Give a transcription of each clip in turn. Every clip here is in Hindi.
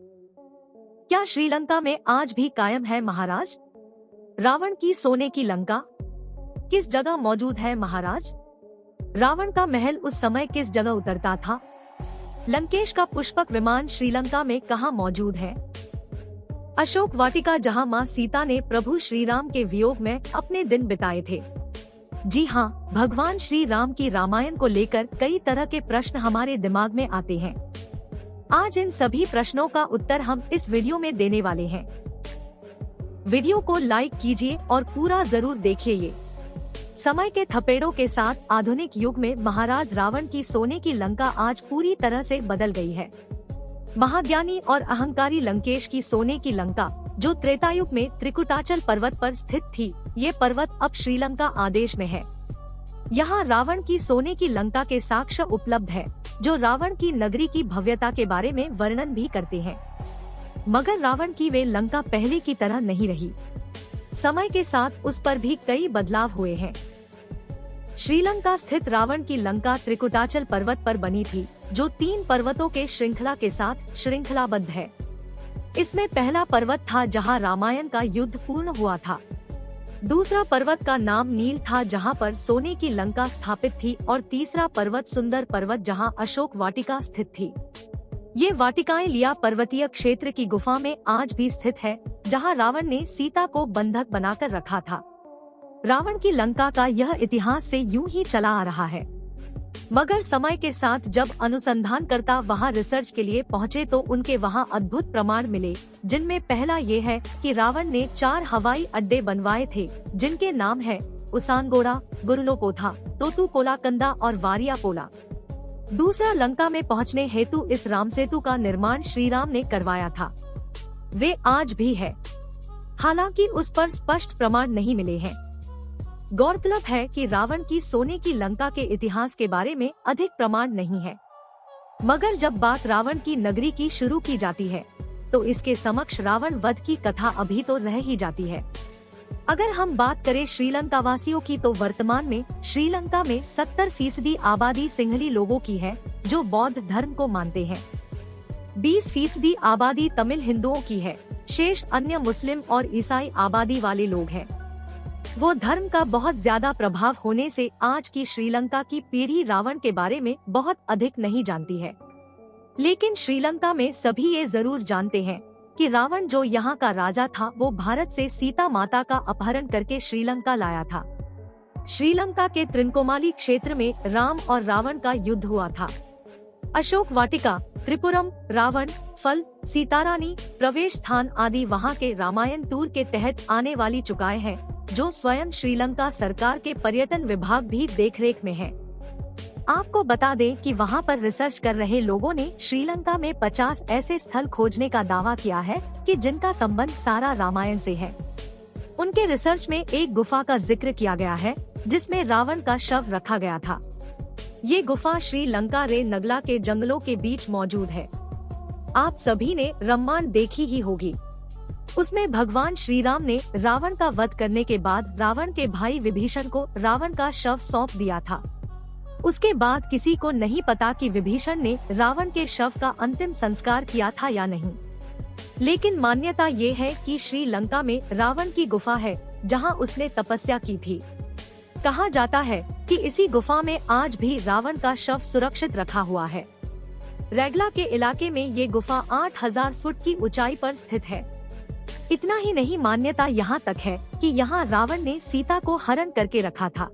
क्या श्रीलंका में आज भी कायम है महाराज? रावण की सोने की लंका किस जगह मौजूद है महाराज? रावण का महल उस समय किस जगह उतरता था? लंकेश का पुष्पक विमान श्रीलंका में कहाँ मौजूद है? अशोक वाटिका जहाँ माँ सीता ने प्रभु श्री राम के वियोग में अपने दिन बिताए थे। जी हाँ, भगवान श्री राम की रामायण को लेकर कई तरह के प्रश्न हमारे दिमाग में आते हैं। आज इन सभी प्रश्नों का उत्तर हम इस वीडियो में देने वाले हैं। वीडियो को लाइक कीजिए और पूरा जरूर देखिए। ये समय के थपेड़ों के साथ आधुनिक युग में महाराज रावण की सोने की लंका आज पूरी तरह से बदल गई है। महाज्ञानी और अहंकारी लंकेश की सोने की लंका, जो त्रेतायुग में त्रिकुटाचल पर्वत पर स्थित थी, ये पर्वत अब श्रीलंका आदेश में है। यहाँ रावण की सोने की लंका के साक्ष्य उपलब्ध है, जो रावण की नगरी की भव्यता के बारे में वर्णन भी करते हैं। मगर रावण की वे लंका पहले की तरह नहीं रही। समय के साथ उस पर भी कई बदलाव हुए हैं। श्रीलंका स्थित रावण की लंका त्रिकुटाचल पर्वत पर बनी थी, जो 3 पर्वतों के श्रृंखला के साथ श्रृंखलाबद्ध है। इसमें पहला पर्वत था जहां रामायण का युद्ध पूर्ण हुआ था। दूसरा पर्वत का नाम नील था, जहां पर सोने की लंका स्थापित थी, और तीसरा पर्वत सुंदर पर्वत जहां अशोक वाटिका स्थित थी। ये वाटिकाएं लिया पर्वतीय क्षेत्र की गुफा में आज भी स्थित है, जहां रावण ने सीता को बंधक बनाकर रखा था। रावण की लंका का यह इतिहास से यूं ही चला आ रहा है। मगर समय के साथ जब अनुसंधानकर्ता वहां रिसर्च के लिए पहुंचे तो उनके वहां अद्भुत प्रमाण मिले, जिनमें पहला ये है कि रावण ने 4 हवाई अड्डे बनवाए थे, जिनके नाम है उसानगोड़ा, गुरुलोकोथा, तोतुकोलाकंदा और वारियापोला। दूसरा, लंका में पहुंचने हेतु इस रामसेतु का निर्माण श्री राम ने करवाया था। वे आज भी है, हालांकि उस पर स्पष्ट प्रमाण नहीं मिले हैं। गौरतलब है कि रावण की सोने की लंका के इतिहास के बारे में अधिक प्रमाण नहीं है। मगर जब बात रावण की नगरी की शुरू की जाती है, तो इसके समक्ष रावण वध की कथा अभी तो रह ही जाती है। अगर हम बात करें श्रीलंका वासियों की, तो वर्तमान में श्रीलंका में 70% आबादी सिंहली लोगों की है, जो बौद्ध धर्म को मानते हैं। 20% आबादी तमिल हिंदुओं की है। शेष अन्य मुस्लिम और ईसाई आबादी वाले लोग हैं। वो धर्म का बहुत ज्यादा प्रभाव होने से आज की श्रीलंका की पीढ़ी रावण के बारे में बहुत अधिक नहीं जानती है। लेकिन श्रीलंका में सभी ये जरूर जानते हैं कि रावण जो यहाँ का राजा था, वो भारत से सीता माता का अपहरण करके श्रीलंका लाया था। श्रीलंका के त्रिनकोमाली क्षेत्र में राम और रावण का युद्ध हुआ था। अशोक वाटिका, त्रिपुरम, रावण, फल, सीतारानी, प्रवेश स्थान आदि वहाँ के रामायण टूर के तहत आने वाली चुकाए हैं, जो स्वयं श्रीलंका सरकार के पर्यटन विभाग भी देखरेख में है। आपको बता दें कि वहां पर रिसर्च कर रहे लोगों ने श्रीलंका में 50 ऐसे स्थल खोजने का दावा किया है कि जिनका संबंध सारा रामायण से है। उनके रिसर्च में एक गुफा का जिक्र किया गया है, जिसमें रावण का शव रखा गया था। ये गुफा श्रीलंका रे नगला के जंगलों के बीच मौजूद है। आप सभी ने रामायण देखी ही होगी। उसमें भगवान श्री राम ने रावण का वध करने के बाद रावण के भाई विभीषण को रावण का शव सौंप दिया था। उसके बाद किसी को नहीं पता कि विभीषण ने रावण के शव का अंतिम संस्कार किया था या नहीं। लेकिन मान्यता ये है कि श्रीलंका में रावण की गुफा है, जहां उसने तपस्या की थी। कहा जाता है कि इसी गुफा में आज भी रावण का शव सुरक्षित रखा हुआ है। रैगला के इलाके में ये गुफा 8000 फुट की ऊंचाई पर स्थित है। इतना ही नहीं, मान्यता यहाँ तक है कि यहाँ रावण ने सीता को हरण करके रखा था।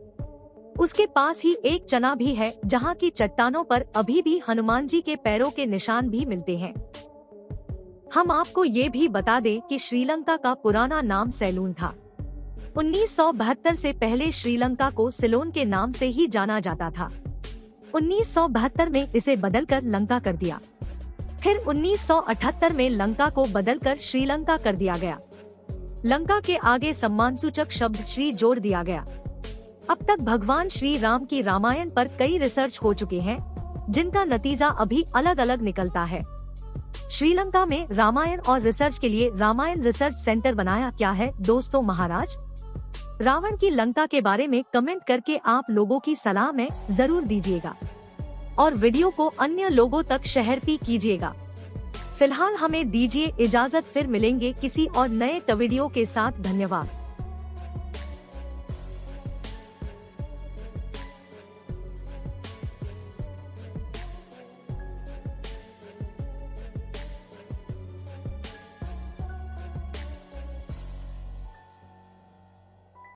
उसके पास ही एक चना भी है, जहाँ की चट्टानों पर अभी भी हनुमान जी के पैरों के निशान भी मिलते हैं। हम आपको ये भी बता दें कि श्रीलंका का पुराना नाम सैलून था। 1972 से पहले श्रीलंका को सिलोन के नाम से ही जाना जाता था। 1972 में इसे बदलकर लंका कर दिया। फिर 1978 में लंका को बदलकर श्रीलंका कर दिया गया। लंका के आगे सम्मानसूचक शब्द श्री जोड़ दिया गया। अब तक भगवान श्री राम की रामायण पर कई रिसर्च हो चुके हैं, जिनका नतीजा अभी अलग अलग निकलता है। श्रीलंका में रामायण और रिसर्च के लिए रामायण रिसर्च सेंटर बनाया क्या है दोस्तों महाराज? रावण की लंका के बारे में कमेंट करके आप लोगों की सलाह में जरूर दीजिएगा और वीडियो को अन्य लोगों तक शेयर भी कीजिएगा। फिलहाल हमें दीजिए इजाजत, फिर मिलेंगे किसी और नए वीडियो के साथ। धन्यवाद।